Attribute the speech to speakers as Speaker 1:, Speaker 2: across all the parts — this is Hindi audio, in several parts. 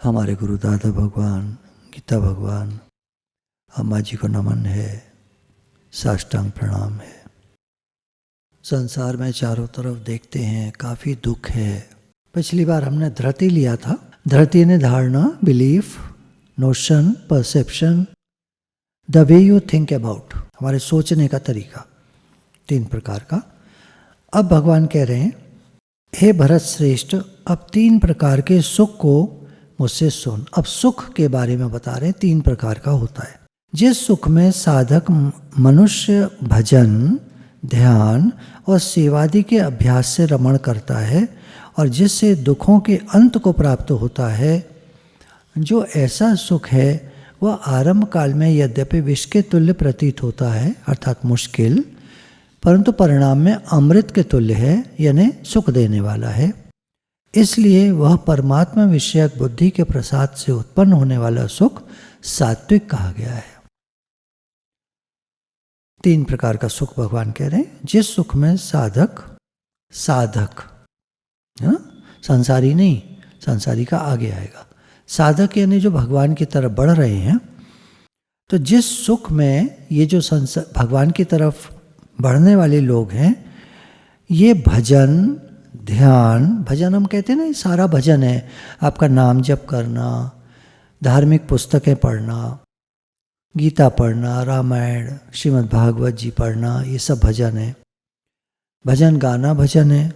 Speaker 1: हमारे गुरु दादा भगवान, गीता भगवान, अम्मा जी को नमन है, साष्टांग प्रणाम है। संसार में चारों तरफ देखते हैं काफ़ी दुख है। पिछली बार हमने धृति लिया था। धृति ने धारणा, belief, notion, perception, the way you think about, हमारे सोचने का तरीका, 3 प्रकार का। अब भगवान कह रहे हैं, हे भरत श्रेष्ठ, अब 3 प्रकार के सुख को मुझसे सुन। अब सुख के बारे में बता रहे हैं, 3 प्रकार का होता है। जिस सुख में साधक मनुष्य भजन, ध्यान और सेवादि के अभ्यास से रमण करता है और जिससे दुखों के अंत को प्राप्त होता है, जो ऐसा सुख है वह आरंभ काल में यद्यपि विष के तुल्य प्रतीत होता है, अर्थात मुश्किल, परंतु परिणाम में अमृत के तुल्य है, यानी सुख देने वाला है। इसलिए वह परमात्मा विषयक बुद्धि के प्रसाद से उत्पन्न होने वाला सुख सात्विक कहा गया है। 3 प्रकार का सुख भगवान कह रहे हैं। जिस सुख में साधक संसारी नहीं, संसारी का आगे आएगा। साधक यानी जो भगवान की तरफ बढ़ रहे हैं। तो जिस सुख में ये जो भगवान की तरफ बढ़ने वाले लोग हैं, ये भजन, ध्यान, भजन हम कहते हैं ना, सारा भजन है। आपका नाम जप करना, धार्मिक पुस्तकें पढ़ना, गीता पढ़ना, रामायण, श्रीमद् भागवत जी पढ़ना, ये सब भजन है। भजन गाना भजन है।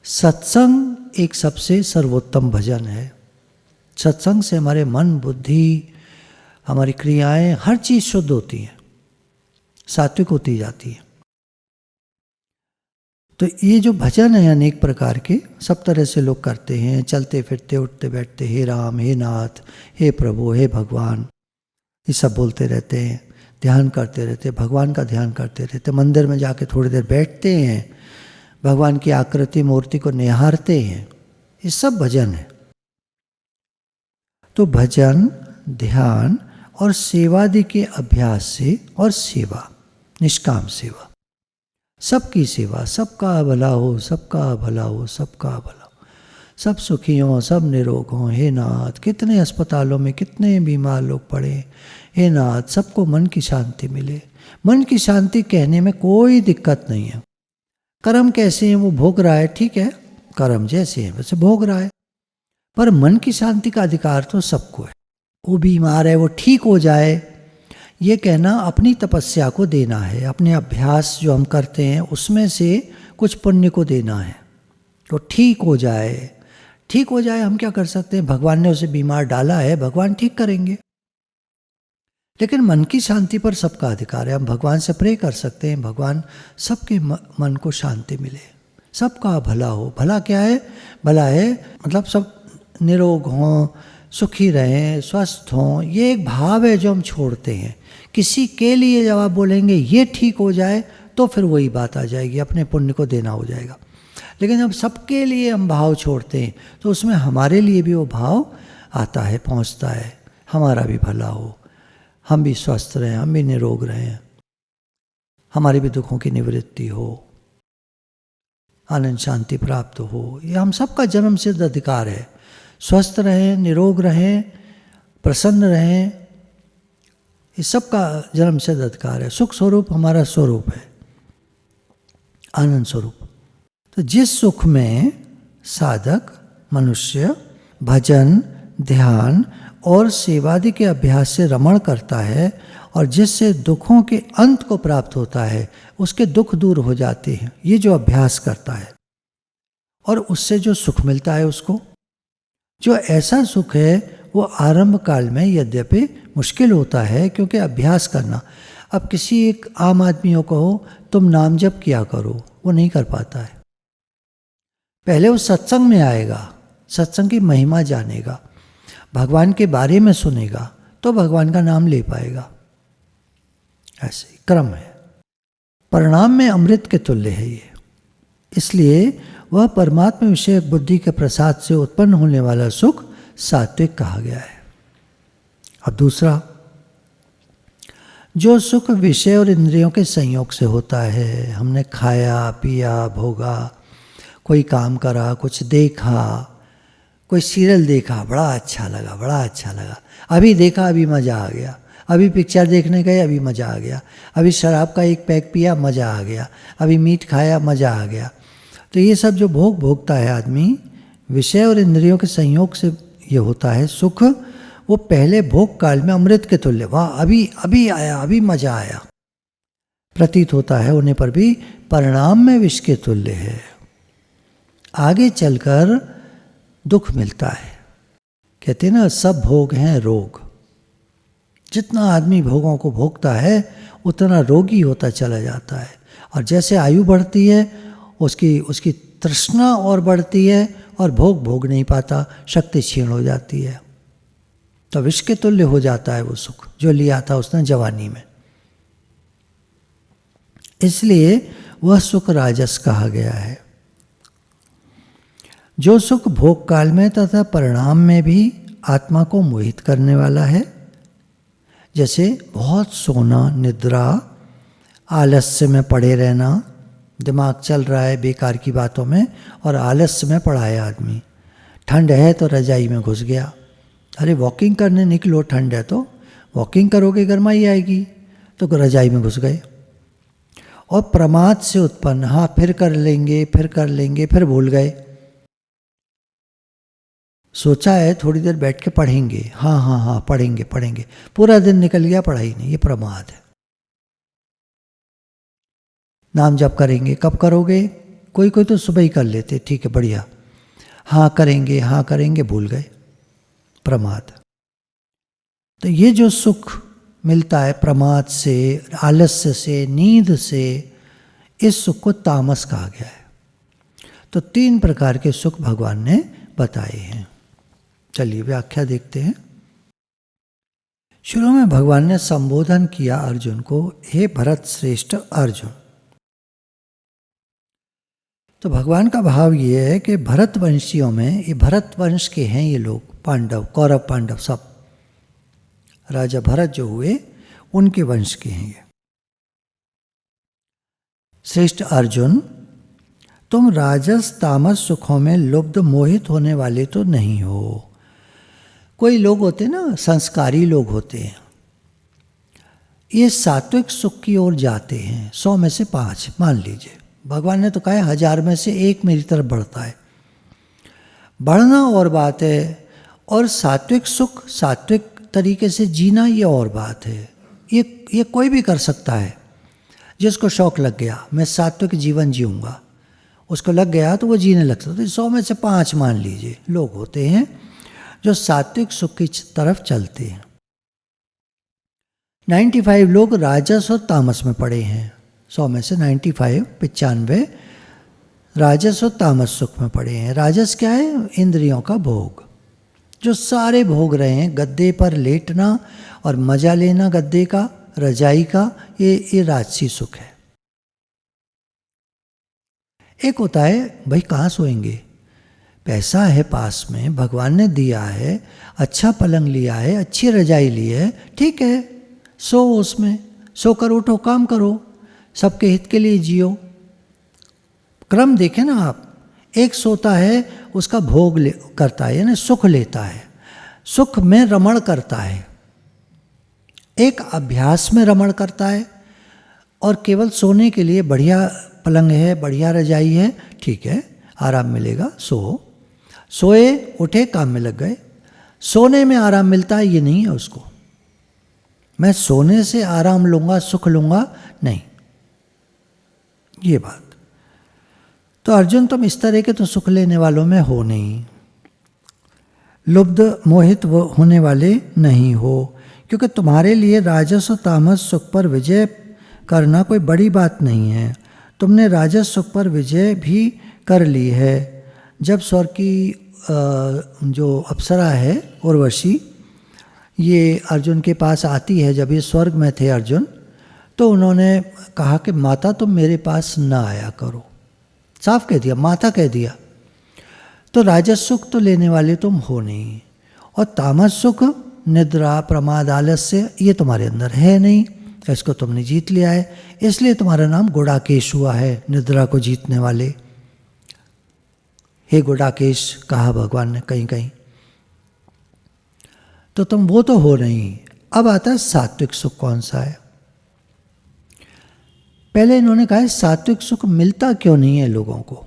Speaker 1: सत्संग एक सबसे सर्वोत्तम भजन है। सत्संग से हमारे मन, बुद्धि, हमारी क्रियाएं, हर चीज़ शुद्ध होती है, सात्विक होती जाती है। तो ये जो भजन है अनेक प्रकार के, सब तरह से लोग करते हैं, चलते फिरते, उठते बैठते, हे राम, हे नाथ, हे प्रभु, हे भगवान, ये सब बोलते रहते हैं। ध्यान करते रहते, भगवान का ध्यान करते रहते, मंदिर में जाके थोड़ी देर बैठते हैं, भगवान की आकृति मूर्ति को निहारते हैं, ये सब भजन है। तो भजन, ध्यान और सेवादि के अभ्यास से, और सेवा, निष्काम सेवा, सबकी सेवा, सबका भला हो, सबका भला हो, सबका भला हो, सब सुखी हों, सब निरोग हों। हे नाथ, कितने अस्पतालों में कितने बीमार लोग पड़े, हे नाथ, सबको मन की शांति मिले। मन की शांति कहने में कोई दिक्कत नहीं है। कर्म कैसे हैं वो भोग रहा है, ठीक है, कर्म जैसे हैं वैसे भोग रहा है, पर मन की शांति का अधिकार तो सबको है। वो बीमार है, वो ठीक हो जाए, ये कहना अपनी तपस्या को देना है, अपने अभ्यास जो हम करते हैं उसमें से कुछ पुण्य को देना है, तो ठीक हो जाए। ठीक हो जाए, हम क्या कर सकते हैं? भगवान ने उसे बीमार डाला है, भगवान ठीक करेंगे। लेकिन मन की शांति पर सबका अधिकार है। हम भगवान से प्रे कर सकते हैं, भगवान सबके मन को शांति मिले, सबका भला हो। भला क्या है? भला है मतलब सब निरोग हों, सुखी रहें, स्वस्थ हों। ये एक भाव है जो हम छोड़ते हैं। किसी के लिए जब आप बोलेंगे ये ठीक हो जाए, तो फिर वही बात आ जाएगी, अपने पुण्य को देना हो जाएगा। लेकिन जब सबके लिए हम भाव छोड़ते हैं, तो उसमें हमारे लिए भी वो भाव आता है, पहुंचता है, हमारा भी भला हो, हम भी स्वस्थ रहें, हम भी निरोग रहें, हमारे भी दुखों की निवृत्ति हो, आनंद शांति प्राप्त हो। ये हम सबका जन्म सिद्ध अधिकार है। स्वस्थ रहें, निरोग रहें, प्रसन्न रहें, ये सबका जन्म सिद्ध अधिकार है। सुख स्वरूप हमारा स्वरूप है, आनंद स्वरूप। तो जिस सुख में साधक मनुष्य भजन, ध्यान और सेवादि के अभ्यास से रमण करता है और जिससे दुखों के अंत को प्राप्त होता है, उसके दुख दूर हो जाते हैं, ये जो अभ्यास करता है, और उससे जो सुख मिलता है उसको, जो ऐसा सुख है वो आरंभ काल में यद्यपि मुश्किल होता है, क्योंकि अभ्यास करना। अब किसी एक आम आदमी को कहो तुम नाम जप किया करो, वो नहीं कर पाता है। पहले वो सत्संग में आएगा, सत्संग की महिमा जानेगा, भगवान के बारे में सुनेगा, तो भगवान का नाम ले पाएगा। ऐसे क्रम है। परिणाम में अमृत के तुल्य है ये। इसलिए वह परमात्मा विषयक बुद्धि के प्रसाद से उत्पन्न होने वाला सुख सात्विक कहा गया है। अब दूसरा, जो सुख विषय और इंद्रियों के संयोग से होता है, हमने खाया, पिया, भोगा, कोई काम करा, कुछ देखा, कोई सीरियल देखा, बड़ा अच्छा लगा, बड़ा अच्छा लगा, अभी देखा अभी मज़ा आ गया, अभी पिक्चर देखने गए अभी मज़ा आ गया, अभी शराब का एक पैक पिया मज़ा आ गया, अभी मीट खाया मज़ा आ गया। तो ये सब जो भोग भोगता है आदमी, विषय और इंद्रियों के संयोग से ये होता है सुख, वो पहले भोग काल में अमृत के तुल्य, वाह अभी अभी आया, अभी मज़ा आया प्रतीत होता है, होने पर भी परिणाम में विष के तुल्य है। आगे चलकर दुख मिलता है। कहते हैं ना, सब भोग हैं रोग। जितना आदमी भोगों को भोगता है उतना रोगी होता चला जाता है, और जैसे आयु बढ़ती है उसकी तृष्णा और बढ़ती है, और भोग भोग नहीं पाता, शक्ति क्षीण हो जाती है। तो विष के तुल्य हो जाता है वो सुख जो लिया था उसने जवानी में। इसलिए वह सुख राजस कहा गया है। जो सुख भोग काल में तथा परिणाम में भी आत्मा को मोहित करने वाला है, जैसे बहुत सोना, निद्रा, आलस्य में पड़े रहना, दिमाग चल रहा है बेकार की बातों में और आलस्य में पड़ा है आदमी। ठंड है तो रजाई में घुस गया, अरे वॉकिंग करने निकलो, ठंड है तो वॉकिंग करोगे गर्माई आएगी, तो रजाई में घुस गए। और प्रमाद से उत्पन्न, हाँ फिर कर लेंगे, फिर कर लेंगे, फिर भूल गए। सोचा है थोड़ी देर बैठ के पढ़ेंगे, हाँ हाँ हाँ पढ़ेंगे पढ़ेंगे, पूरा दिन निकल गया, पढ़ाई नहीं, ये प्रमाद है। नाम जप करेंगे, कब करोगे? कोई कोई तो सुबह ही कर लेते, ठीक है बढ़िया, हाँ करेंगे, भूल गए, प्रमाद। तो ये जो सुख मिलता है प्रमाद से, आलस्य से, नींद से, इस सुख को तामस कहा गया है। तो 3 प्रकार के सुख भगवान ने बताए हैं। चलिए व्याख्या देखते हैं। शुरू में भगवान ने संबोधन किया अर्जुन को, हे भरत श्रेष्ठ अर्जुन। तो भगवान का भाव ये है कि भरत वंशियों में, ये भरत वंश के हैं ये लोग, पांडव, कौरव पांडव सब, राजा भरत जो हुए उनके वंश के हैं ये। श्रेष्ठ अर्जुन, तुम राजस तामस सुखों में लुब्ध मोहित होने वाले तो नहीं हो। कोई लोग होते हैं ना, संस्कारी लोग होते हैं, ये सात्विक सुख की ओर जाते हैं। 100 में से 5 मान लीजिए, भगवान ने तो कहा है 1000 में से 1 मेरी तरफ बढ़ता है। बढ़ना और बात है, और सात्विक सुख, सात्विक तरीके से जीना ये और बात है। ये कोई भी कर सकता है। जिसको शौक लग गया मैं सात्विक जीवन जीऊँगा, उसको लग गया तो वो जीने लग सकता है। 100 में से 5 मान लीजिए लोग होते हैं जो सात्विक सुख की तरफ चलते हैं। 95 लोग राजस और तामस में पड़े हैं। 100 में से 95 राजस और तामस सुख में पड़े हैं। राजस क्या है? इंद्रियों का भोग, जो सारे भोग रहे हैं, गद्दे पर लेटना और मजा लेना गद्दे का, रजाई का, ये राजसी सुख है। एक होता है भाई कहाँ सोएंगे, पैसा है पास में, भगवान ने दिया है, अच्छा पलंग लिया है, अच्छी रजाई ली है, ठीक है सो, उसमें सोकर उठो, काम करो, सबके हित के लिए जियो। क्रम देखें ना आप, एक सोता है उसका भोग करता है, यानी सुख लेता है, सुख में रमण करता है, एक अभ्यास में रमण करता है, और केवल सोने के लिए बढ़िया पलंग है, बढ़िया रजाई है, ठीक है आराम मिलेगा, सोए उठे काम में लग गए। सोने में आराम मिलता है ये नहीं है उसको, मैं सोने से आराम लूँगा, सुख लूँगा, नहीं ये बात। तो अर्जुन तुम इस तरह के तो सुख लेने वालों में हो नहीं, लुब्ध मोहित होने वाले नहीं हो, क्योंकि तुम्हारे लिए राजस और तामस सुख पर विजय करना कोई बड़ी बात नहीं है। तुमने राजस सुख पर विजय भी कर ली है। जब स्वर्ग की जो अप्सरा है उर्वशी, ये अर्जुन के पास आती है, जब ये स्वर्ग में थे अर्जुन, तो उन्होंने कहा कि माता तुम मेरे पास ना आया करो, साफ कह दिया, माता कह दिया। तो राजस सुख तो लेने वाले तुम हो नहीं, और तामस सुख, निद्रा, प्रमाद, आलस्य, ये तुम्हारे अंदर है नहीं, इसको तुमने जीत लिया है, इसलिए तुम्हारा नाम गुड़ाकेश हुआ है, निद्रा को जीतने वाले। हे गुडाकेश कहा भगवान ने कहीं कहीं, तो तुम वो तो हो नहीं। अब आता है सात्विक सुख कौन सा है। पहले इन्होंने कहा है सात्विक सुख मिलता क्यों नहीं है लोगों को।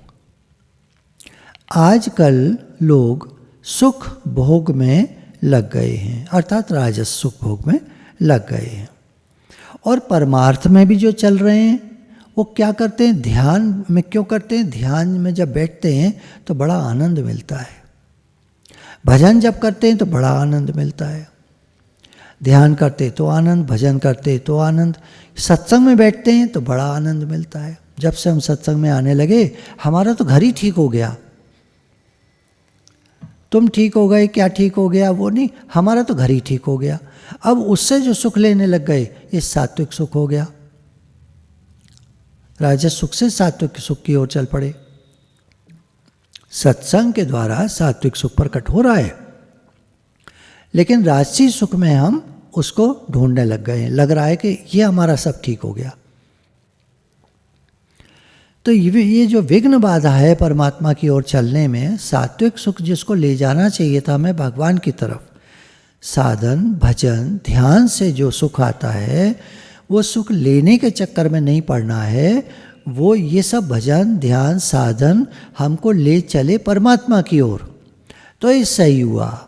Speaker 1: आजकल लोग सुख भोग में लग गए हैं, अर्थात राजस सुख भोग में लग गए हैं, और परमार्थ में भी जो चल रहे हैं वो क्या करते हैं, ध्यान में क्यों करते हैं, ध्यान में जब बैठते हैं तो बड़ा आनंद मिलता है, भजन जब करते हैं तो बड़ा आनंद मिलता है, ध्यान करते तो आनंद, भजन करते तो आनंद, सत्संग में बैठते हैं तो बड़ा आनंद मिलता है। जब से हम सत्संग में आने लगे हमारा तो घर ही ठीक हो गया। तुम ठीक हो गए, क्या ठीक हो गया वो नहीं, हमारा तो घर ही ठीक हो गया। अब उससे जो सुख लेने लग गए ये सात्विक सुख हो गया, राजस सुख से सात्विक सुख की ओर चल पड़े। सत्संग के द्वारा सात्विक सुख प्रकट हो रहा है, लेकिन राजसी सुख में हम उसको ढूंढने लग गए हैं, लग रहा है कि ये हमारा सब ठीक हो गया। तो ये जो विघ्न बाधा है परमात्मा की ओर चलने में, सात्विक सुख जिसको ले जाना चाहिए था हमें भगवान की तरफ, साधन भजन ध्यान से जो सुख आता है वो सुख लेने के चक्कर में नहीं पड़ना है, वो ये सब भजन ध्यान साधन हमको ले चले परमात्मा की ओर, तो ये सही हुआ।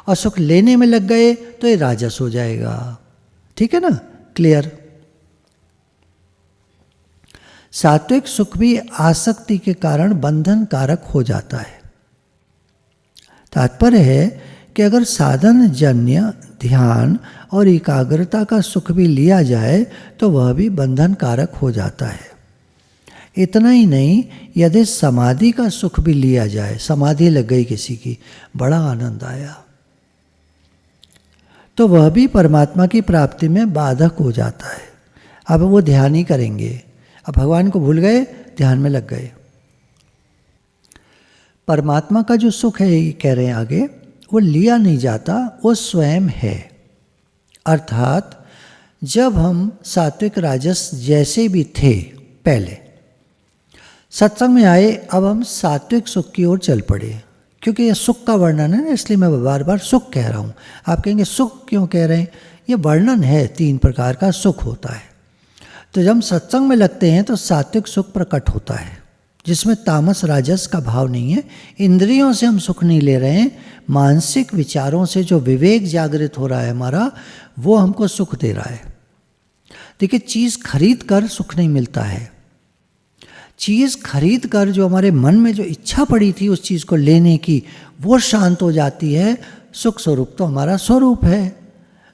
Speaker 1: और सुख लेने में लग गए तो ये राजस हो जाएगा। ठीक है ना, क्लियर। सात्विक सुख भी आसक्ति के कारण बंधन कारक हो जाता है। तात्पर्य है कि अगर साधन जन्य ध्यान और एकाग्रता का सुख भी लिया जाए तो वह भी बंधन कारक हो जाता है। इतना ही नहीं, यदि समाधि का सुख भी लिया जाए, समाधि लग गई किसी की, बड़ा आनंद आया, तो वह भी परमात्मा की प्राप्ति में बाधक हो जाता है। अब वो ध्यान ही करेंगे, अब भगवान को भूल गए, ध्यान में लग गए। परमात्मा का जो सुख है, ये कह रहे हैं आगे, वो लिया नहीं जाता, वो स्वयं है। अर्थात जब हम सात्विक राजस जैसे भी थे पहले, सत्संग में आए, अब हम सात्विक सुख की ओर चल पड़े। क्योंकि ये सुख का वर्णन है ना, इसलिए मैं बार बार सुख कह रहा हूँ। आप कहेंगे सुख क्यों कह रहे हैं, ये वर्णन है, 3 प्रकार का सुख होता है। तो जब हम सत्संग में लगते हैं तो सात्विक सुख प्रकट होता है, जिसमें तामस राजस का भाव नहीं है। इंद्रियों से हम सुख नहीं ले रहे हैं, मानसिक विचारों से जो विवेक जागृत हो रहा है हमारा, वो हमको सुख दे रहा है। देखिए, चीज़ खरीद कर सुख नहीं मिलता है। चीज़ खरीद कर जो हमारे मन में जो इच्छा पड़ी थी उस चीज़ को लेने की, वो शांत हो जाती है। सुख स्वरूप तो हमारा स्वरूप है,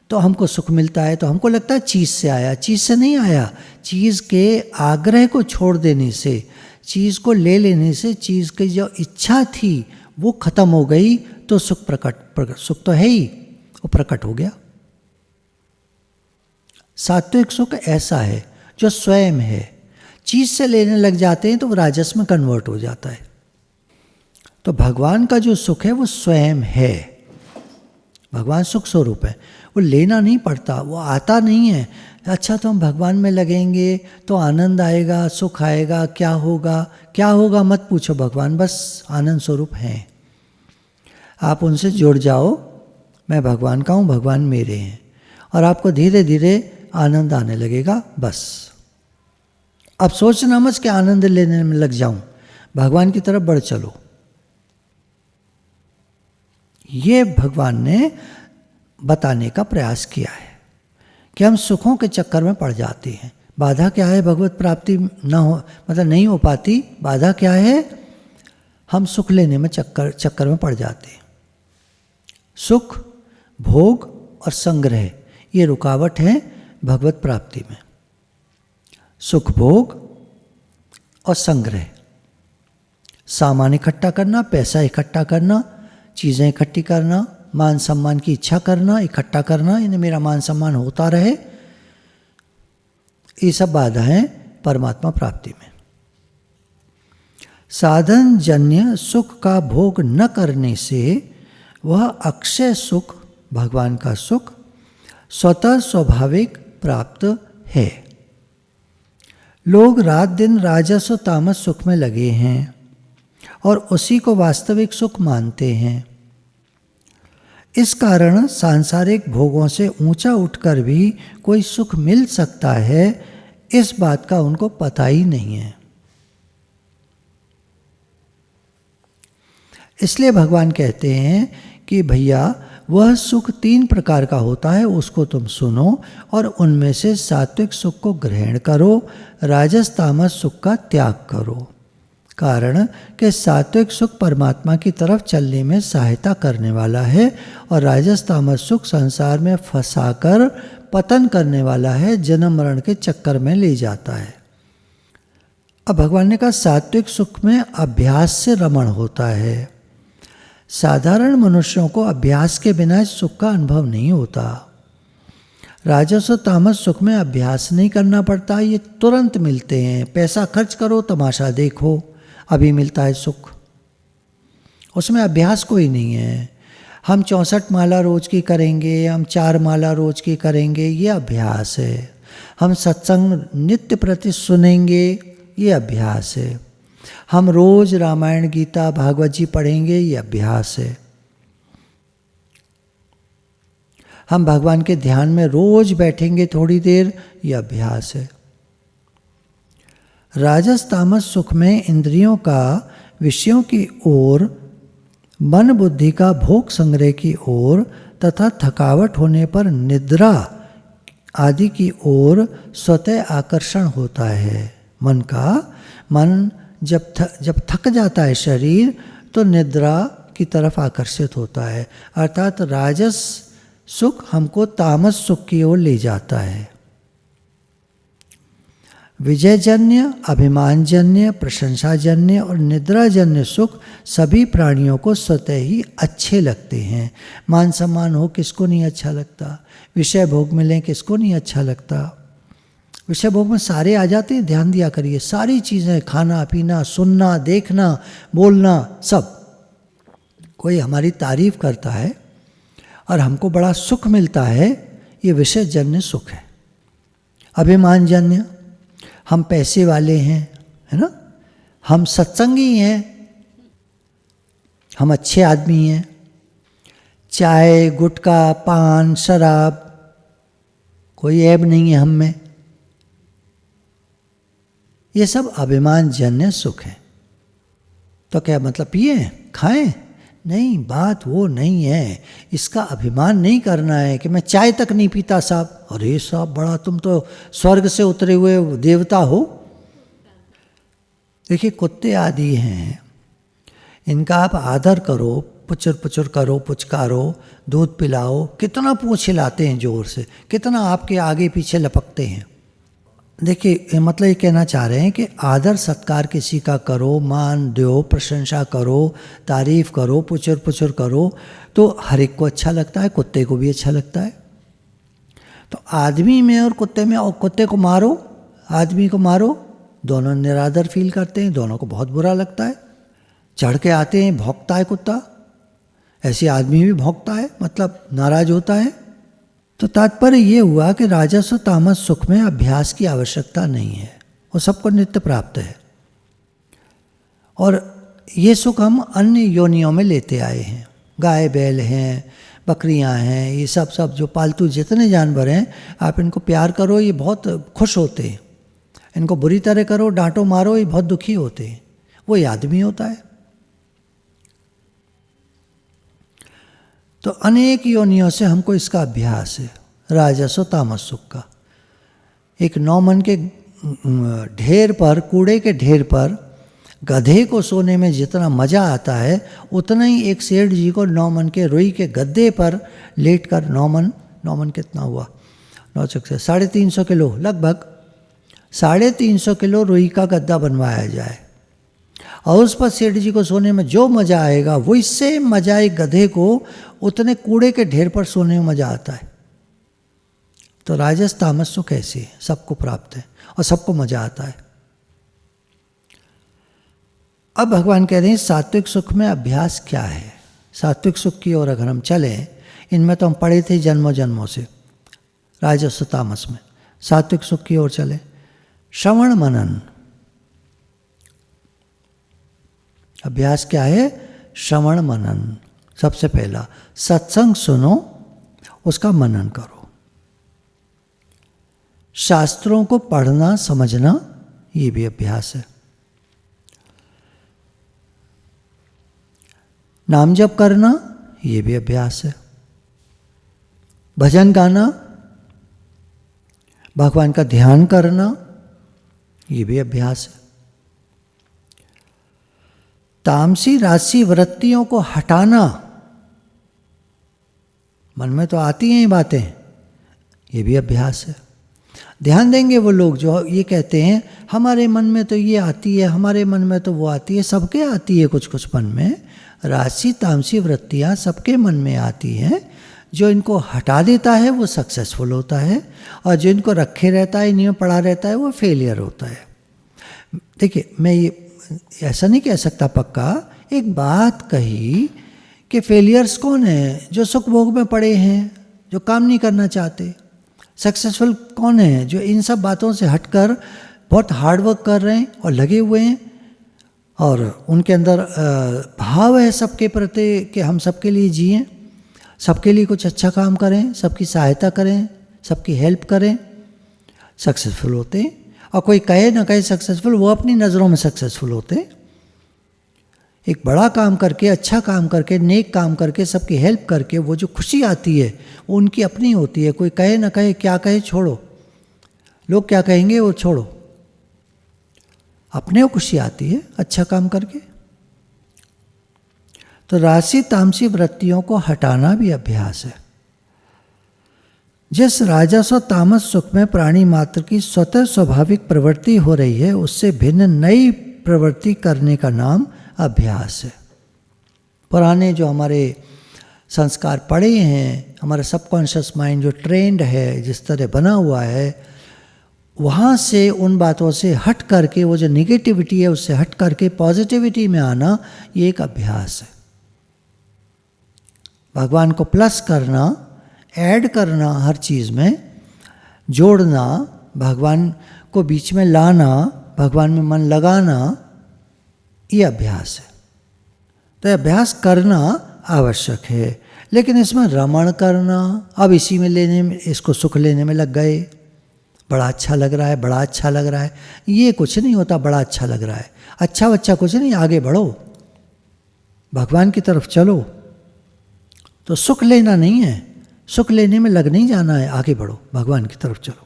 Speaker 1: तो हमको सुख मिलता है तो हमको लगता है चीज़ से आया, चीज़ से नहीं आया। चीज़ के आग्रह को छोड़ देने से, चीज़ को ले लेने से, चीज़ की जो इच्छा थी वो खत्म हो गई, तो सुख प्रकट सुख तो है ही, वो प्रकट हो गया। सात्विक सुख ऐसा है जो स्वयं है। चीज़ से लेने लग जाते हैं तो वो राजस में कन्वर्ट हो जाता है। तो भगवान का जो सुख है वो स्वयं है, भगवान सुख स्वरूप है, वो लेना नहीं पड़ता, वो आता नहीं है। अच्छा, तो हम भगवान में लगेंगे तो आनंद आएगा, सुख आएगा, क्या होगा, क्या होगा मत पूछो, भगवान बस आनंद स्वरूप हैं। आप उनसे जुड़ जाओ, मैं भगवान का हूँ, भगवान मेरे हैं, और आपको धीरे धीरे आनंद आने लगेगा। बस अब सोचना मत कि आनंद लेने में लग जाऊं, भगवान की तरफ बढ़ चलो। ये भगवान ने बताने का प्रयास किया है कि हम सुखों के चक्कर में पड़ जाते हैं। बाधा क्या है, भगवत प्राप्ति ना हो, मतलब नहीं हो पाती। बाधा क्या है, हम सुख लेने में चक्कर में पड़ जाते हैं। सुख, भोग और संग्रह, ये रुकावट है भगवत प्राप्ति में। सुख, भोग और संग्रह, सामान इकट्ठा करना, पैसा इकट्ठा करना, चीज़ें इकट्ठी करना, मान सम्मान की इच्छा करना, इकट्ठा करना, इन्हें मेरा मान सम्मान होता रहे, ये सब बाधाएं परमात्मा प्राप्ति में। साधन जन्य सुख का भोग न करने से वह अक्षय सुख, भगवान का सुख, स्वतः स्वाभाविक प्राप्त है। लोग रात दिन राजस और तामस सुख में लगे हैं और उसी को वास्तविक सुख मानते हैं। इस कारण सांसारिक भोगों से ऊंचा उठकर भी कोई सुख मिल सकता है, इस बात का उनको पता ही नहीं है। इसलिए भगवान कहते हैं कि भैया वह सुख 3 प्रकार का होता है, उसको तुम सुनो और उनमें से सात्विक सुख को ग्रहण करो, राजस तामस सुख का त्याग करो। कारण कि सात्विक सुख परमात्मा की तरफ चलने में सहायता करने वाला है और राजस तामस सुख संसार में फंसाकर पतन करने वाला है, जन्म मरण के चक्कर में ले जाता है। अब भगवान ने कहा सात्विक सुख में अभ्यास से रमण होता है। साधारण मनुष्यों को अभ्यास के बिना इस सुख का अनुभव नहीं होता। राजस और तामस सुख में अभ्यास नहीं करना पड़ता, ये तुरंत मिलते हैं। पैसा खर्च करो, तमाशा देखो, अभी मिलता है सुख। उसमें अभ्यास कोई नहीं है। हम 64 माला रोज की करेंगे, हम 4 माला रोज की करेंगे, ये अभ्यास है। हम सत्संग नित्य प्रति सुनेंगे, ये अभ्यास है। हम रोज रामायण गीता भागवत जी पढ़ेंगे, ये अभ्यास है। हम भगवान के ध्यान में रोज बैठेंगे थोड़ी देर, ये अभ्यास है। राजस तामस सुख में इंद्रियों का विषयों की ओर, मन बुद्धि का भोग संग्रह की ओर तथा थकावट होने पर निद्रा आदि की ओर स्वतः आकर्षण होता है। मन जब थक जाता है शरीर, तो निद्रा की तरफ आकर्षित होता है। अर्थात राजस सुख हमको तामस सुख की ओर ले जाता है। विजयजन्य, अभिमानजन्य, प्रशंसाजन्य और निद्राजन्य सुख सभी प्राणियों को स्वतः ही अच्छे लगते हैं। मान सम्मान हो, किसको नहीं अच्छा लगता। विषय भोग मिलें, किसको नहीं अच्छा लगता। विषय भोग में सारे आ जाते हैं, ध्यान दिया करिए। सारी चीज़ें, खाना पीना, सुनना, देखना, बोलना, सब। कोई हमारी तारीफ करता है और हमको बड़ा सुख मिलता है, ये विषय जन्य सुख है। अभिमानजन्य, हम पैसे वाले हैं, है ना, हम सत्संगी हैं, हम अच्छे आदमी हैं। चाय, गुटखा, पान, शराब, कोई ऐब नहीं है हम में, ये सब अभिमानजन्य सुख है। तो क्या मतलब पिए खाएं? नहीं, बात वो नहीं है। इसका अभिमान नहीं करना है कि मैं चाय तक नहीं पीता साहब। अरे साहब, बड़ा तुम तो स्वर्ग से उतरे हुए देवता हो। देखिए, कुत्ते आदि हैं, इनका आप आदर करो, पुचुर पुचुर करो, पुचकारो, दूध पिलाओ, कितना पूंछ हिलाते हैं जोर से, कितना आपके आगे पीछे लपकते हैं। देखिए, मतलब ये कहना चाह रहे हैं कि आदर सत्कार किसी का करो, मान दो, प्रशंसा करो, तारीफ करो, पुचुर पुचुर करो, तो हर एक को अच्छा लगता है, कुत्ते को भी अच्छा लगता है। तो आदमी में और कुत्ते में, और कुत्ते को मारो, आदमी को मारो, दोनों निरादर फील करते हैं, दोनों को बहुत बुरा लगता है। चढ़ के आते हैं, भौंकता है कुत्ता, ऐसे आदमी भी भौंकता है, मतलब नाराज होता है। तो तात्पर्य ये हुआ कि राजस और तामस सुख में अभ्यास की आवश्यकता नहीं है, वो सबको नित्य प्राप्त है। और ये सुख हम अन्य योनियों में लेते आए हैं। गाय बैल हैं, बकरियां हैं, ये सब जो पालतू जितने जानवर हैं, आप इनको प्यार करो, ये बहुत खुश होते हैं। इनको बुरी तरह करो, डांटो मारो, ये बहुत दुखी होते हैं। वही आदमी होता है। तो अनेक योनियों से हमको इसका अभ्यास है, राजस और तामस सुख का। एक 9 मन के ढेर पर, कूड़े के ढेर पर गधे को सोने में जितना मज़ा आता है, उतना ही एक सेठ जी को 9 मन के रुई के गद्दे पर लेट कर, 9 मन कितना हुआ, 9 से 350 किलो, लगभग 350 किलो रुई का गद्दा बनवाया जाए और उस पर सेठ जी को सोने में जो मज़ा आएगा, वो इससे मज़ा एक गधे को उतने कूड़े के ढेर पर सोने में मज़ा आता है। तो राजस तामस सुख ऐसे है, सबको प्राप्त है और सबको मज़ा आता है। अब भगवान कह रहे हैं सात्विक सुख में अभ्यास क्या है। सात्विक सुख की ओर अगर हम चलें, इनमें तो हम पढ़े थे जन्मों जन्मों से, राजस तामस में। सात्विक सुख की ओर चले, श्रवण मनन। अभ्यास क्या है? श्रवण मनन। सबसे पहला सत्संग सुनो, उसका मनन करो। शास्त्रों को पढ़ना समझना, ये भी अभ्यास है। नाम जप करना, ये भी अभ्यास है। भजन गाना, भगवान का ध्यान करना, ये भी अभ्यास है। तामसी राशि वृत्तियों को हटाना, मन में तो आती हैं ये बातें, ये भी अभ्यास है। ध्यान देंगे वो लोग जो ये कहते हैं हमारे मन में तो ये आती है, हमारे मन में तो वो आती है। सबके आती है कुछ कुछ मन में। राशि तामसी वृत्तियाँ सबके मन में आती हैं। जो इनको हटा देता है वो सक्सेसफुल होता है, और जो इनको रखे रहता है, इन्हीं में पड़ा रहता है, वो फेलियर होता है। देखिए, मैं ये ऐसा नहीं कह सकता पक्का, एक बात कही कि फेलियर्स कौन है? जो सुख भोग में पड़े हैं, जो काम नहीं करना चाहते। सक्सेसफुल कौन है? जो इन सब बातों से हटकर बहुत हार्ड वर्क कर रहे हैं और लगे हुए हैं, और उनके अंदर भाव है सबके प्रति कि हम सबके लिए जिएं, सबके लिए कुछ अच्छा काम करें, सबकी सहायता करें, सबकी हेल्प करें। सक्सेसफुल होते हैं। और कोई कहे ना कहे सक्सेसफुल, वो अपनी नज़रों में सक्सेसफुल होते हैं। एक बड़ा काम करके, अच्छा काम करके, नेक काम करके, सबकी हेल्प करके वो जो खुशी आती है वो उनकी अपनी होती है। कोई कहे ना कहे, क्या कहे छोड़ो, लोग क्या कहेंगे वो छोड़ो, अपने को खुशी आती है अच्छा काम करके। तो राशि तामसी वृत्तियों को हटाना भी अभ्यास है। जिस राजस और तामस सुख में प्राणी मात्र की स्वतः स्वाभाविक प्रवृत्ति हो रही है, उससे भिन्न नई प्रवृत्ति करने का नाम अभ्यास है। पुराने जो हमारे संस्कार पड़े हैं, हमारा सबकॉन्शियस माइंड जो ट्रेंड है, जिस तरह बना हुआ है, वहाँ से उन बातों से हट करके, वो जो निगेटिविटी है उससे हट करके पॉजिटिविटी में आना, ये एक अभ्यास है। भगवान को प्लस करना, ऐड करना, हर चीज़ में जोड़ना, भगवान को बीच में लाना, भगवान में मन लगाना, ये अभ्यास है। तो अभ्यास करना आवश्यक है, लेकिन इसमें रमण करना, अब इसी में लेने में, इसको सुख लेने में लग गए, बड़ा अच्छा लग रहा है, बड़ा अच्छा लग रहा है, ये कुछ नहीं होता। बड़ा अच्छा लग रहा है, अच्छा बच्चा कुछ नहीं, आगे बढ़ो, भगवान की तरफ चलो। तो सुख लेना नहीं है, सुख लेने में लग नहीं जाना है, आगे बढ़ो, भगवान की तरफ चलो।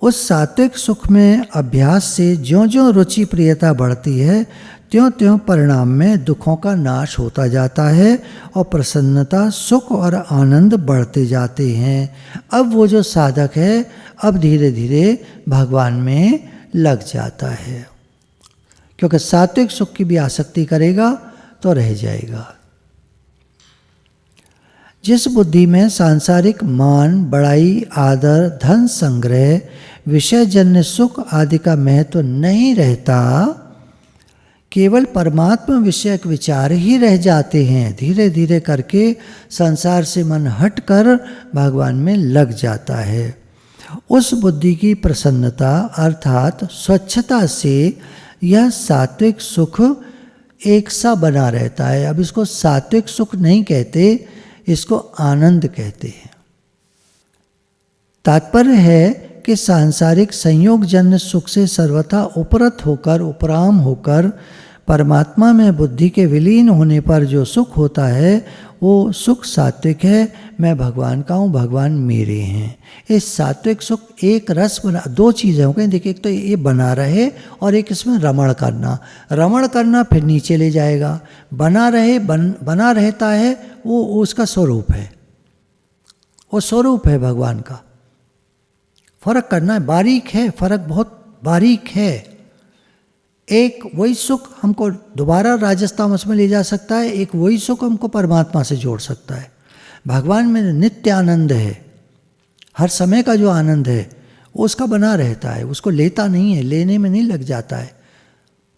Speaker 1: उस सात्विक सुख में अभ्यास से ज्यों ज्यों रुचि प्रियता बढ़ती है, त्यों त्यों परिणाम में दुखों का नाश होता जाता है और प्रसन्नता, सुख और आनंद बढ़ते जाते हैं। अब वो जो साधक है, अब धीरे धीरे भगवान में लग जाता है, क्योंकि सात्विक सुख की भी आसक्ति करेगा तो रह जाएगा। जिस बुद्धि में सांसारिक मान, बड़ाई, आदर, धन संग्रह, विषयजन्य सुख आदि का महत्व नहीं रहता, केवल परमात्मा विषयक विचार ही रह जाते हैं, धीरे धीरे करके संसार से मन हटकर भगवान में लग जाता है। उस बुद्धि की प्रसन्नता अर्थात स्वच्छता से यह सात्विक सुख एक सा बना रहता है। अब इसको सात्विक सुख नहीं कहते, इसको आनंद कहते हैं। तात्पर्य है कि सांसारिक संयोगजन्य सुख से सर्वथा उपरत होकर, उपराम होकर परमात्मा में बुद्धि के विलीन होने पर जो सुख होता है, वो सुख सात्विक है। मैं भगवान का हूँ, भगवान मेरे हैं। इस सात्विक सुख एक रस बना, दो चीज़ें हो गई। देखिए, एक तो ये बना रहे और एक इसमें रमण करना। रमण करना फिर नीचे ले जाएगा, बना रहे, बना रहता है, वो उसका स्वरूप है, वो स्वरूप है भगवान का। फर्क करना है, बारीक है, फर्क बहुत बारीक है। एक वही सुख हमको दोबारा राजस में ले जा सकता है, एक वही सुख हमको परमात्मा से जोड़ सकता है। भगवान में नित्य आनंद है, हर समय का जो आनंद है वो उसका बना रहता है, उसको लेता नहीं है, लेने में नहीं लग जाता है।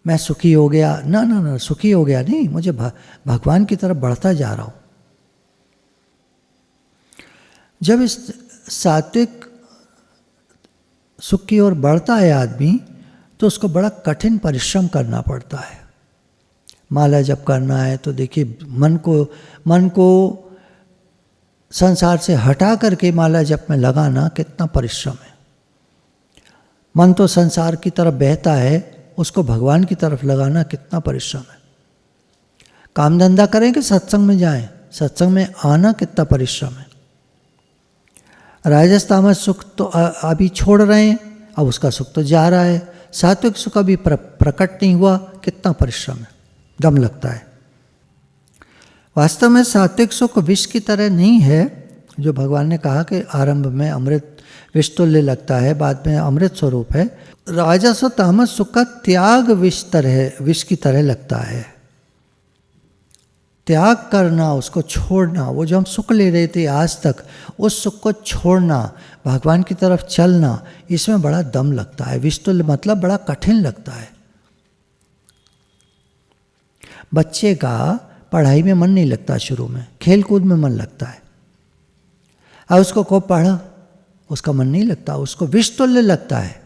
Speaker 1: मैं सुखी हो गया, ना ना ना, सुखी हो गया नहीं, मुझे भगवान की तरफ बढ़ता जा रहा हूँ। जब इस सात्विक सुख की ओर बढ़ता है आदमी, तो उसको बड़ा कठिन परिश्रम करना पड़ता है। माला जप करना है तो देखिए मन को संसार से हटा करके माला जप में लगाना कितना परिश्रम है। मन तो संसार की तरफ बहता है, उसको भगवान की तरफ लगाना कितना परिश्रम है। काम धंधा करें कि सत्संग में जाएं, सत्संग में आना कितना परिश्रम है। राजस तामस सुख तो अभी छोड़ रहे हैं, अब उसका सुख तो जा रहा है। सात्विक सुख अभी प्रकट नहीं हुआ, कितना परिश्रम है, दम लगता है। वास्तव में सात्विक सुख विष की तरह नहीं है, जो भगवान ने कहा कि आरंभ में अमृत विष तुल्य लगता है, बाद में अमृत स्वरूप है। राजस और तामस सुख का त्याग विष की तरह लगता है। त्याग करना, उसको छोड़ना, वो जो हम सुख ले रहे थे आज तक, उस सुख को छोड़ना, भगवान की तरफ चलना, इसमें बड़ा दम लगता है। विष्तुल्य मतलब बड़ा कठिन लगता है। बच्चे का पढ़ाई में मन नहीं लगता, शुरू में खेल कूद में मन लगता है। अब उसको को पढ़ा, उसका मन नहीं लगता, उसको विष्तुल्य लगता है,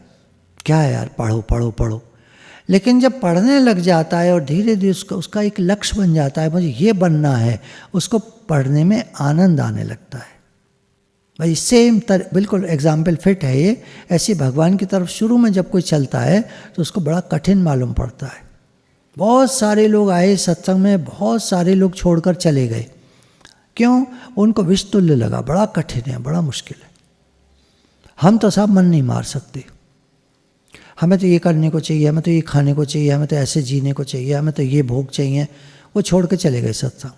Speaker 1: क्या है यार, पढ़ो पढ़ो पढ़ो। लेकिन जब पढ़ने लग जाता है और धीरे धीरे उसका एक लक्ष्य बन जाता है, मुझे ये बनना है, उसको पढ़ने में आनंद आने लगता है। भाई बिल्कुल एग्जाम्पल फिट है ये। ऐसे भगवान की तरफ शुरू में जब कोई चलता है तो उसको बड़ा कठिन मालूम पड़ता है। बहुत सारे लोग आए सत्संग में, बहुत सारे लोग छोड़कर चले गए। क्यों? उनको विषतुल्य लगा, बड़ा कठिन है, बड़ा मुश्किल है। हम तो सब मन नहीं मार सकते, हमें तो ये करने को चाहिए, हमें तो ये खाने को चाहिए, हमें तो ऐसे जीने को चाहिए, हमें तो ये भोग चाहिए। वो छोड़ के चले गए सत्संग।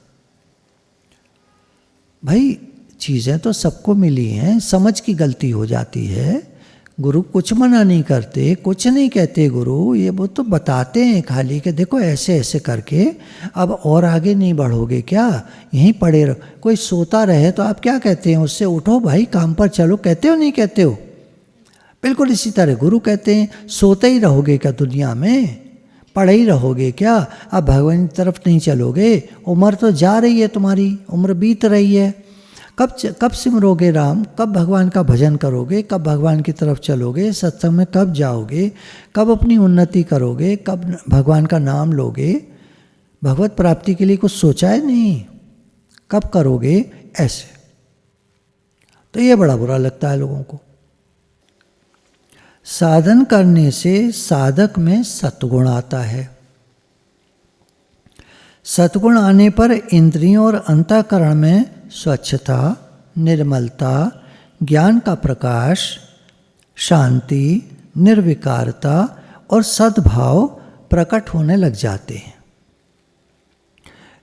Speaker 1: भाई चीज़ें तो सबको मिली हैं, समझ की गलती हो जाती है। गुरु कुछ मना नहीं करते, कुछ नहीं कहते गुरु, ये वो तो बताते हैं खाली कि देखो ऐसे ऐसे करके अब और आगे नहीं बढ़ोगे क्या, यहीं पड़े रहो। कोई सोता रहे तो आप क्या कहते हैं उससे, उठो भाई काम पर चलो, कहते हो नहीं कहते हो? बिल्कुल इसी तरह गुरु कहते हैं, सोते ही रहोगे क्या दुनिया में, पढ़े ही रहोगे क्या, अब भगवान की तरफ नहीं चलोगे? उम्र तो जा रही है तुम्हारी, उम्र बीत रही है, कब सिमरोगे राम, कब भगवान का भजन करोगे, कब भगवान की तरफ चलोगे, सत्संग में कब जाओगे, कब अपनी उन्नति करोगे, कब भगवान का नाम लोगे? भगवत प्राप्ति के लिए कुछ सोचा है नहीं, कब करोगे? ऐसे तो ये बड़ा बुरा लगता है लोगों को। साधन करने से साधक में सत्गुण आता है। सत्गुण आने पर इंद्रियों और अंतःकरण में स्वच्छता, निर्मलता, ज्ञान का प्रकाश, शांति, निर्विकारता और सद्भाव प्रकट होने लग जाते हैं।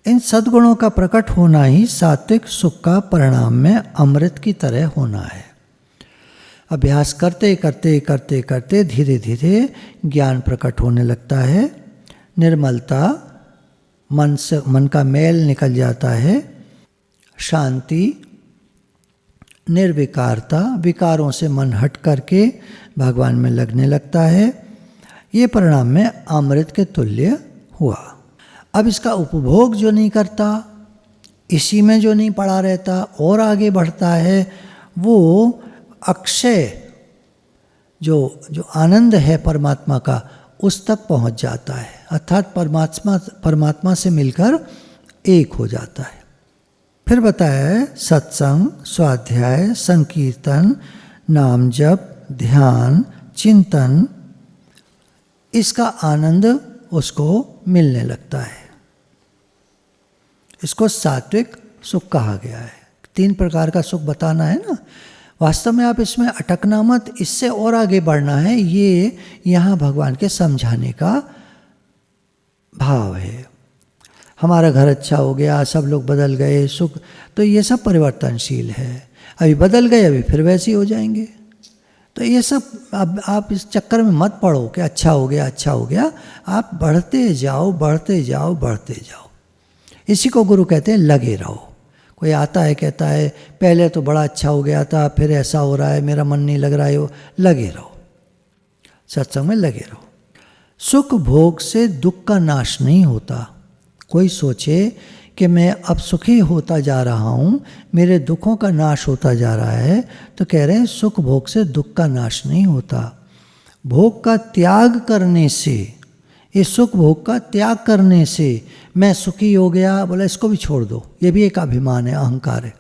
Speaker 1: इन सद्गुणों का प्रकट होना ही सात्विक सुख का परिणाम में अमृत की तरह होना है। अभ्यास करते करते करते करते धीरे धीरे ज्ञान प्रकट होने लगता है, निर्मलता, मन का मैल निकल जाता है, शांति, निर्विकारता, विकारों से मन हट करके भगवान में लगने लगता है। ये परिणाम में अमृत के तुल्य हुआ। अब इसका उपभोग जो नहीं करता, इसी में जो नहीं पड़ा रहता और आगे बढ़ता है, वो अक्षय जो आनंद है परमात्मा का, उस तक पहुंच जाता है, अर्थात परमात्मा से मिलकर एक हो जाता है। फिर बताया है सत्संग, स्वाध्याय, संकीर्तन, नाम जप, ध्यान, चिंतन, इसका आनंद उसको मिलने लगता है। इसको सात्विक सुख कहा गया है। 3 प्रकार का सुख बताना है ना। वास्तव में आप इसमें अटकना मत, इससे और आगे बढ़ना है। ये यहाँ भगवान के समझाने का भाव है। हमारा घर अच्छा हो गया, सब लोग बदल गए, सुख, तो ये सब परिवर्तनशील है। अभी बदल गए, अभी फिर वैसे ही हो जाएंगे। तो ये सब अब आप इस चक्कर में मत पड़ो कि अच्छा हो गया, अच्छा हो गया। आप बढ़ते जाओ, बढ़ते जाओ, बढ़ते जाओ। इसी को गुरु कहते हैं लगे रहो। कोई आता है कहता है पहले तो बड़ा अच्छा हो गया था, फिर ऐसा हो रहा है, मेरा मन नहीं लग रहा है, लगे रहो, सत्संग में लगे रहो। सुख भोग से दुख का नाश नहीं होता। कोई सोचे कि मैं अब सुखी होता जा रहा हूँ, मेरे दुखों का नाश होता जा रहा है, तो कह रहे हैं सुख भोग से दुख का नाश नहीं होता। भोग का त्याग करने से ये सुख भोग का त्याग करने से मैं सुखी हो गया, बोला इसको भी छोड़ दो, ये भी एक अभिमान है, अहंकार है।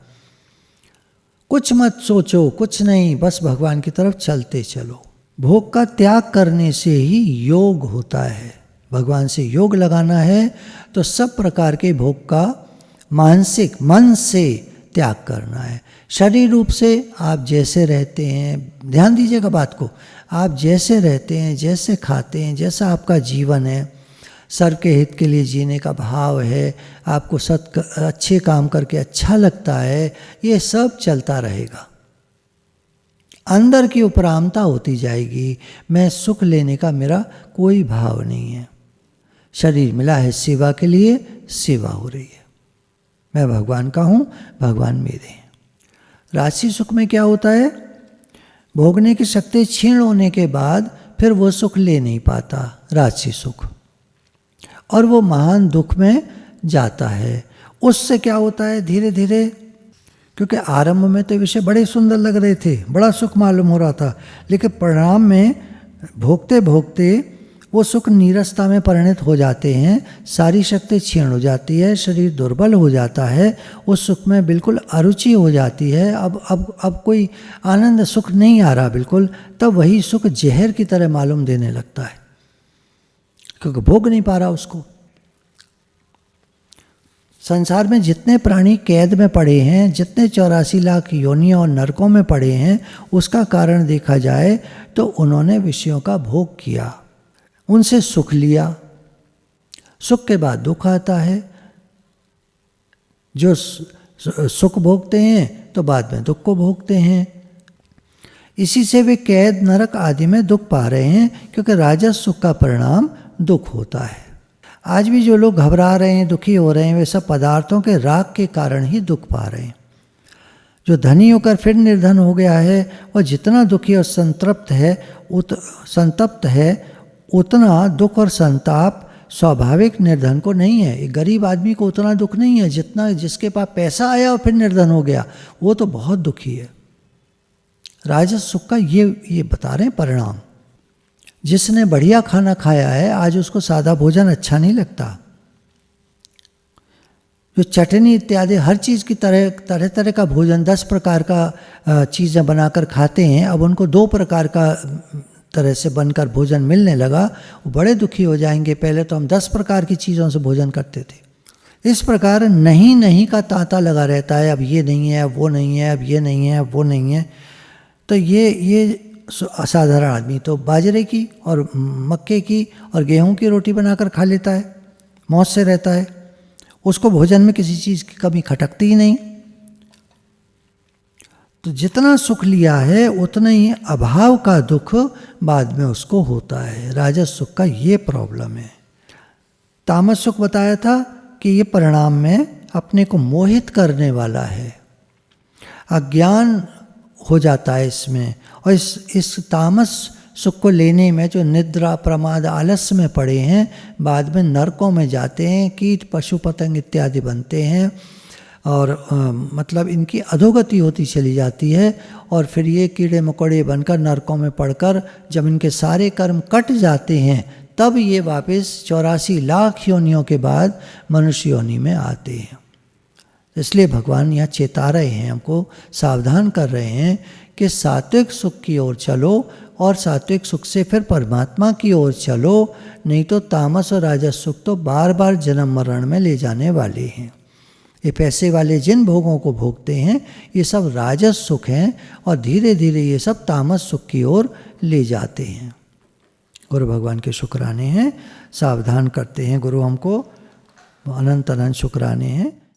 Speaker 1: कुछ मत सोचो, कुछ नहीं, बस भगवान की तरफ चलते चलो। भोग का त्याग करने से ही योग होता है। भगवान से योग लगाना है तो सब प्रकार के भोग का मानसिक मन से त्याग करना है। शरीर रूप से आप जैसे रहते हैं, ध्यान दीजिएगा बात को, आप जैसे रहते हैं, जैसे खाते हैं, जैसा आपका जीवन है, सर्व के हित के लिए जीने का भाव है, आपको अच्छे काम करके अच्छा लगता है, ये सब चलता रहेगा। अंदर की उपरामता होती जाएगी, मैं सुख लेने का मेरा कोई भाव नहीं है। शरीर मिला है सेवा के लिए, सेवा हो रही है, मैं भगवान का हूँ, भगवान मेरे हैं। राशि सुख में क्या होता है, भोगने की शक्ति क्षीण होने के बाद फिर वो सुख ले नहीं पाता, राशि सुख, और वो महान दुख में जाता है। उससे क्या होता है, धीरे धीरे, क्योंकि आरंभ में तो विषय बड़े सुंदर लग रहे थे, बड़ा सुख मालूम हो रहा था, लेकिन परिणाम में भोगते भोगते वो सुख नीरसता में परिणत हो जाते हैं, सारी शक्ति क्षीण हो जाती है, शरीर दुर्बल हो जाता है, उस सुख में बिल्कुल अरुचि हो जाती है। अब कोई आनंद सुख नहीं आ रहा बिल्कुल, तब वही सुख जहर की तरह मालूम देने लगता है, क्योंकि भोग नहीं पा रहा उसको। संसार में जितने प्राणी कैद में पड़े हैं, जितने 84 लाख योनियों और नरकों में पड़े हैं, उसका कारण देखा जाए तो उन्होंने विषयों का भोग किया, उनसे सुख लिया। सुख के बाद दुख आता है। जो सुख भोगते हैं तो बाद में दुख को भोगते हैं, इसी से वे कैद, नरक आदि में दुख पा रहे हैं, क्योंकि राजस सुख का परिणाम दुख होता है। आज भी जो लोग घबरा रहे हैं, दुखी हो रहे हैं, वे सब पदार्थों के राग के कारण ही दुख पा रहे हैं। जो धनी होकर फिर निर्धन हो गया है, वह जितना दुखी और संतप्त है, उतना दुख और संताप स्वाभाविक निर्धन को नहीं है। एक गरीब आदमी को उतना दुख नहीं है जितना जिसके पास पैसा आया और फिर निर्धन हो गया, वो तो बहुत दुखी है। राजस सुख का ये बता रहे हैं परिणाम। जिसने बढ़िया खाना खाया है, आज उसको सादा भोजन अच्छा नहीं लगता। जो चटनी इत्यादि हर चीज़ की तरह तरह का भोजन, 10 प्रकार का चीज़ें बनाकर खाते हैं, अब उनको 2 प्रकार का तरह से बनकर भोजन मिलने लगा, वो बड़े दुखी हो जाएंगे। पहले तो हम 10 प्रकार की चीज़ों से भोजन करते थे। इस प्रकार नहीं का तांता लगा रहता है, अब ये नहीं है, अब वो नहीं है, अब ये नहीं है, अब वो नहीं है। तो ये असाधारण आदमी तो बाजरे की और मक्के की और गेहूं की रोटी बनाकर खा लेता है, मौज से रहता है, उसको भोजन में किसी चीज़ की कमी खटकती ही नहीं। तो जितना सुख लिया है उतना ही अभाव का दुख बाद में उसको होता है। राजस सुख का ये प्रॉब्लम है। तामस सुख बताया था कि ये परिणाम में अपने को मोहित करने वाला है, अज्ञान हो जाता है इसमें। और इस तामस सुख को लेने में जो निद्रा, प्रमाद, आलस्य में पड़े हैं, बाद में नरकों में जाते हैं, कीट, पशु, पतंग इत्यादि बनते हैं, और मतलब इनकी अधोगति होती चली जाती है। और फिर ये कीड़े मकोड़े बनकर नरकों में पड़कर जब इनके सारे कर्म कट जाते हैं, तब ये वापस 84 लाख योनियों के बाद मनुष्य योनि में आते हैं। इसलिए भगवान यहाँ चेता रहे हैं, हमको सावधान कर रहे हैं कि सात्विक सुख की ओर चलो, और सात्विक सुख से फिर परमात्मा की ओर चलो, नहीं तो तामस और राजस सुख तो बार बार जन्म मरण में ले जाने वाले हैं। ये पैसे वाले जिन भोगों को भोगते हैं, ये सब राजस सुख हैं, और धीरे धीरे ये सब तामस सुख की ओर ले जाते हैं। गुरु भगवान के शुक्राने हैं, सावधान करते हैं गुरु हमको, अनंत अनंत शुक्राने हैं।